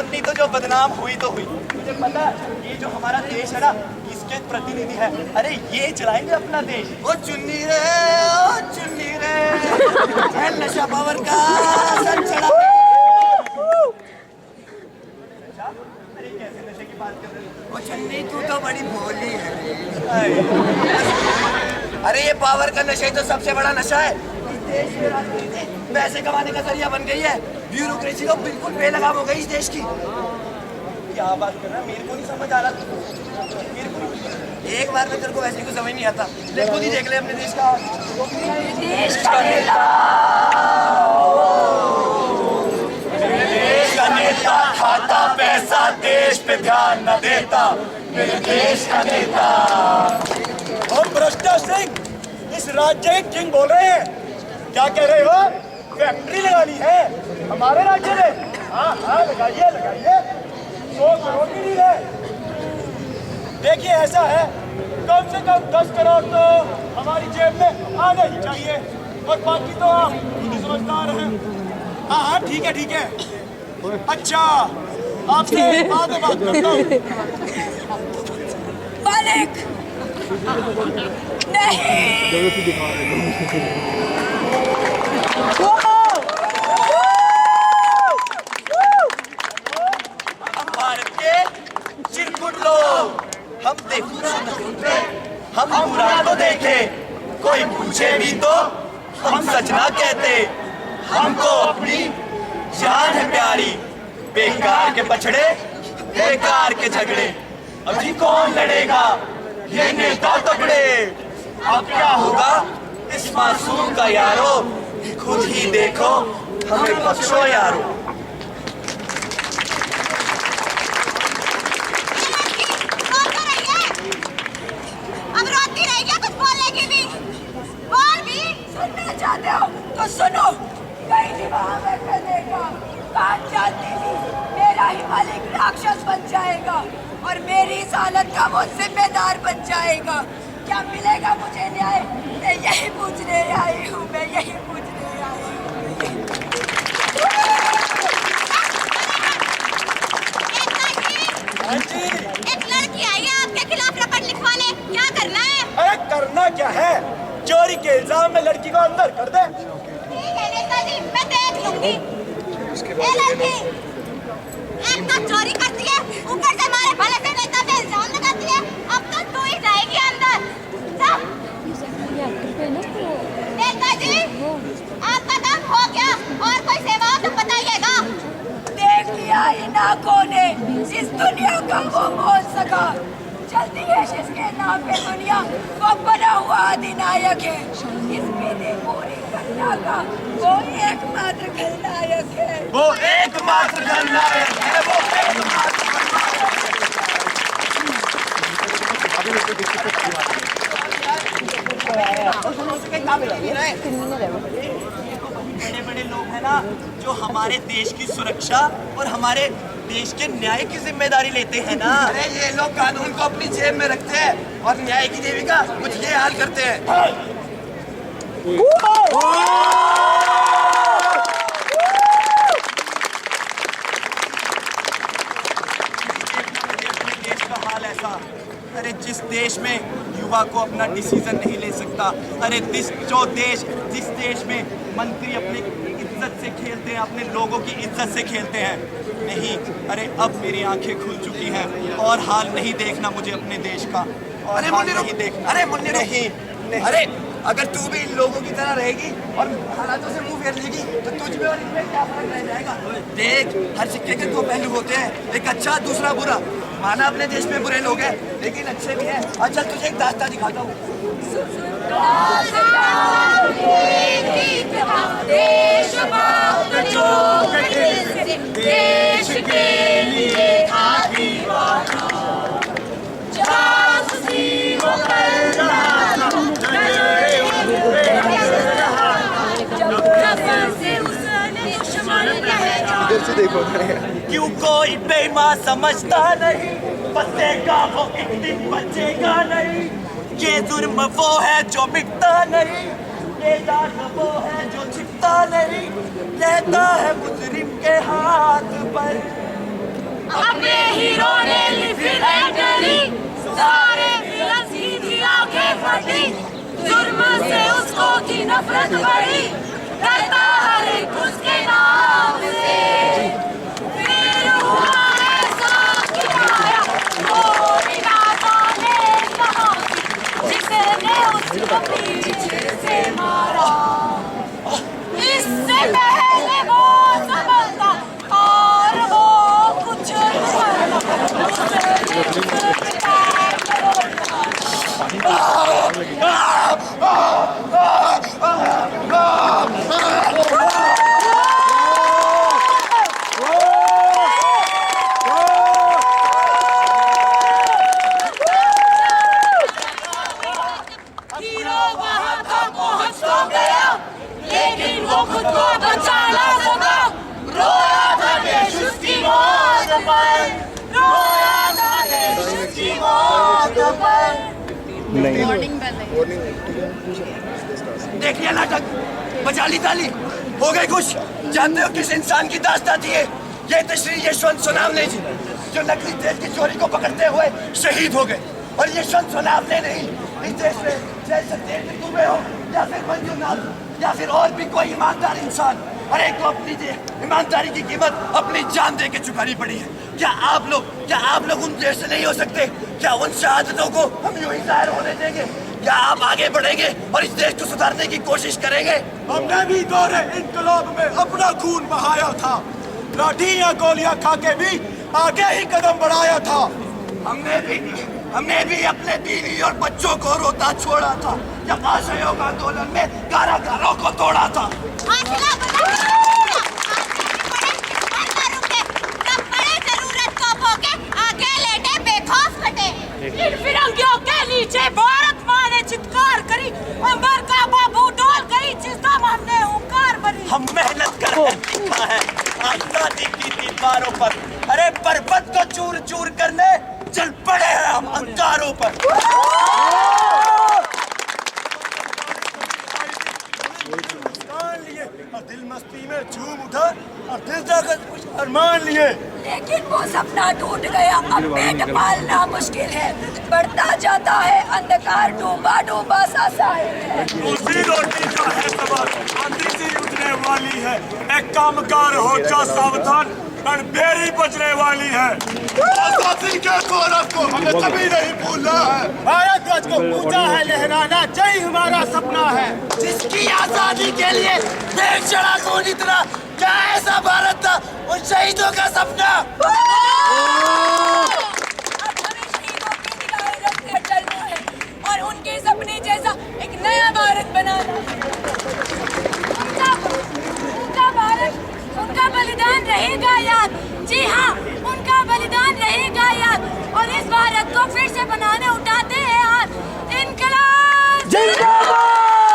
चुन्नी तो जो बदनाम हुई तो हुई। मुझे पता ये जो हमारा देश है ना, इसके प्रतिनिधि है। अरे ये चलाएंगे अपना देश। ओ चुन्नी रे है नशा पावर का सर चढ़ा। अरे कैसे नशे की बात कर रहे हो? ओ चुन्नी तू तो बड़ी भोली है। अरे ये पावर का नशा ही तो सबसे बड़ा नशा है। इस देश में राजनीति पैसे कमाने का जरिया बन गई है। ब्यूरोक्रेसी तो बिल्कुल बेलगाम हो गई इस देश की। क्या बात कर रहा है? मेरे को नहीं समझ आ रहा। मेरे को नहीं। एक बार में तेरे को वैसे ही कुछ समझ नहीं आता। ले खुद ही देख ले अपने देश का। देश का नेता खाता पैसा, देश पे ध्यान न देता। मेरे देश का नेता। हम भ्रष्टा सिंह इस राज्य के किंग बोल रहे हैं। क्या कह रहे हो? फैक्ट्री लगानी है हमारे राज्य में? हाँ हाँ लगाइए लगाइए। 100 करोड़ की डील है। देखिए ऐसा है, कम से कम 10 करोड़ तो हमारी जेब में आना ही चाहिए, और बाकी तो आप खुद ही समझदार हैं। हाँ हाँ ठीक है ठीक है। अच्छा आपसे बाद में बात करता हूँ। मालिक नहीं। भारत के चिरकुट लोग, हम हम बुरा तो देखे, कोई पूछे भी तो हम सच ना कहते। हमको अपनी जान है प्यारी, बेकार के बछड़े बेकार के झगड़े। अभी कौन लड़ेगा ये नेता तगड़े? अब क्या होगा इस मासूम का यारो? खुद ही देखो हमें बख्शो यारो। चाहते हो तो सुनो। कहीं विवाह में करेगा कान जानती थी मेरा ही मालिक राक्षस बन जाएगा, और मेरी इस हालत का वो जिम्मेदार बन जाएगा। क्या मिलेगा मुझे न्याय? मैं यही पूछने आई हूँ, मैं यही पूछने आई हूँ। एक लड़की आई है आपके खिलाफ रपट लिखवाने, क्या करना है? अरे करना क्या है? चोरी के इल्जाम में लड़की को अंदर कर दे। ठीक है नेताजी, मैं देख लूंगी। ए लड़की, एक तो चोरी करती है, ऊपर से हमारे भले से नेता पे इल्जाम लगाती है। अब तो तू ही जाएगी अंदर। चल। नेताजी, आपका काम हो गया, और कोई सेवा हो तो बताइएगा। देख लिया इन आंखों ने इस दुनिया का वो बोल सका। चलती है जिसके नाम पे दुनिया, वो बना हुआ अधिनायक है। इसकी पूरी घटना का वो एकमात्र खलनायक है। वो एकमात्र खलनायक है। वो बड़े बड़े लोग हैं ना, जो हमारे देश की सुरक्षा और हमारे देश के न्याय की जिम्मेदारी लेते हैं ना। अरे ये लोग कानून को अपनी जेब में रखते हैं और न्याय की देवी का कुछ ये हाल करते हैं। देश का हाल ऐसा। अरे जिस देश में युवा को अपना डिसीजन नहीं ले सकता, अरे जिस देश में मंत्री अपनी इज्जत से खेलते हैं, अपने लोगों की इज्जत से खेलते हैं। नहीं, अरे अब मेरी आंखें खुल चुकी हैं, और हाल नहीं देखना मुझे अपने देश का। और अरे हाल मुन्नी नहीं देखना। अरे मुन्नी नहीं। अरे अगर तू भी इन लोगों की तरह रहेगी और हालातों से मुंह फेर लेगी तो तुझ में और इनमें क्या फर्क रह जाएगा? देख, हर सिक्के के दो पहलू होते हैं, एक अच्छा दूसरा बुरा। माना अपने देश में बुरे लोग हैं, लेकिन अच्छे भी हैं। और चल तुझे एक दास्तान दिखाता हूँ। देश के लिए था दीवाना, जासूसी वो कर रहा था, इधर से देखो। क्यों कोई बेईमान समझता नहीं, बचेगा वो एक दिन बचेगा नहीं। ये जुर्म वो है जो मिटता नहीं, ये दाग वो है जो छिपता नहीं। रहता है मुजरिम के हाथ पर, से उसको की नफरत बढ़ी, डरता हर एक उसके नाम से। फिर हुआ ऐसा किराया, कोई ना जाने कहाँ से, जिसने उसको पीछे से मारा। इससे पहले वो संभलता और वो कुछ हीरो वहाँ था पहुँच तो गया, लेकिन वो खुद को बचा ना सका। रोया था देश उसकी मौत पर, रोया था देश उसकी मौत पर। देख लिया नाटक, बजा ली ताली, हो गए खुश। जानते हो किस इंसान की दास्तान थी ये श्री यशवंत सोनावने जी, जो नकली तेल की चोरी को पकड़ते हुए शहीद हो गए। और यशवंत सोनावने नहीं, इस देश में जैसे तेल में डूबे हो या फिर मंजूनाथ या फिर और भी कोई ईमानदार इंसान, हर एक को अपनी ईमानदारी की कीमत अपनी जान दे के चुकानी पड़ी है। क्या आप लोग उन जैसे नहीं हो सकते? क्या उन शहादतों को हम यूं ही जाहिर होने देंगे? क्या आप आगे बढ़ेंगे और इस देश को सुधारने की कोशिश करेंगे? हमने भी दौरे इनकलाब में अपना खून बहाया था, लाठी या गोलियां खा के भी आगे ही कदम बढ़ाया था। हमने भी अपने बीवी और बच्चों को रोता छोड़ा था, जब असहयोग आंदोलन में कारागारों को तोड़ा था। हौसला बुलंद रुके, तब बड़े जरूरत को भोगे, आगे लेटे बेखौफ हटे। इन फिरंगियों के नीचे भारत माँ ने चित्कार करी, अंबर का बाबू डोल गई, जिस दम हमने हुंकार भरी। हम मेहनत करके सीखा है आजादी की दीवारों पर, अरे पर्वत को चूर चूर करने चल पड़े हैं हम अंगारों पर। लिए और दिल मस्ती में झूम उठा और दिल जाकर कुछ अरमान लिए। लेकिन वो सपना टूट गया, अब पेट पालना मुश्किल है, बढ़ता जाता है अंधकार, डूबा डूबा सा साहिल है। रोजी रोटी का है सवाल, आंधी सी उठने वाली है, एक कामगार हो जा सावधान, बेरी बजने वाली है। आजादी के गौरव को हमें कभी नहीं भूलना है। भारत ध्वज को ऊंचा है लहराना, जय हमारा सपना है। जिसकी आजादी के लिए देश चढ़ा कौन इतना, क्या ऐसा भारत था उन शहीदों का सपना? अब हमें शहीदों के दिलाए रखते चलना है और उनके सपने जैसा एक नया भारत बनाना है। उनका भारत, उनका बलिदान रहेगा याद। जी हाँ, उनका बलिदान रहेगा याद, और इस भारत को फिर से बनाने उठाते हैं हाथ। इनकलाब जिंदाबाद।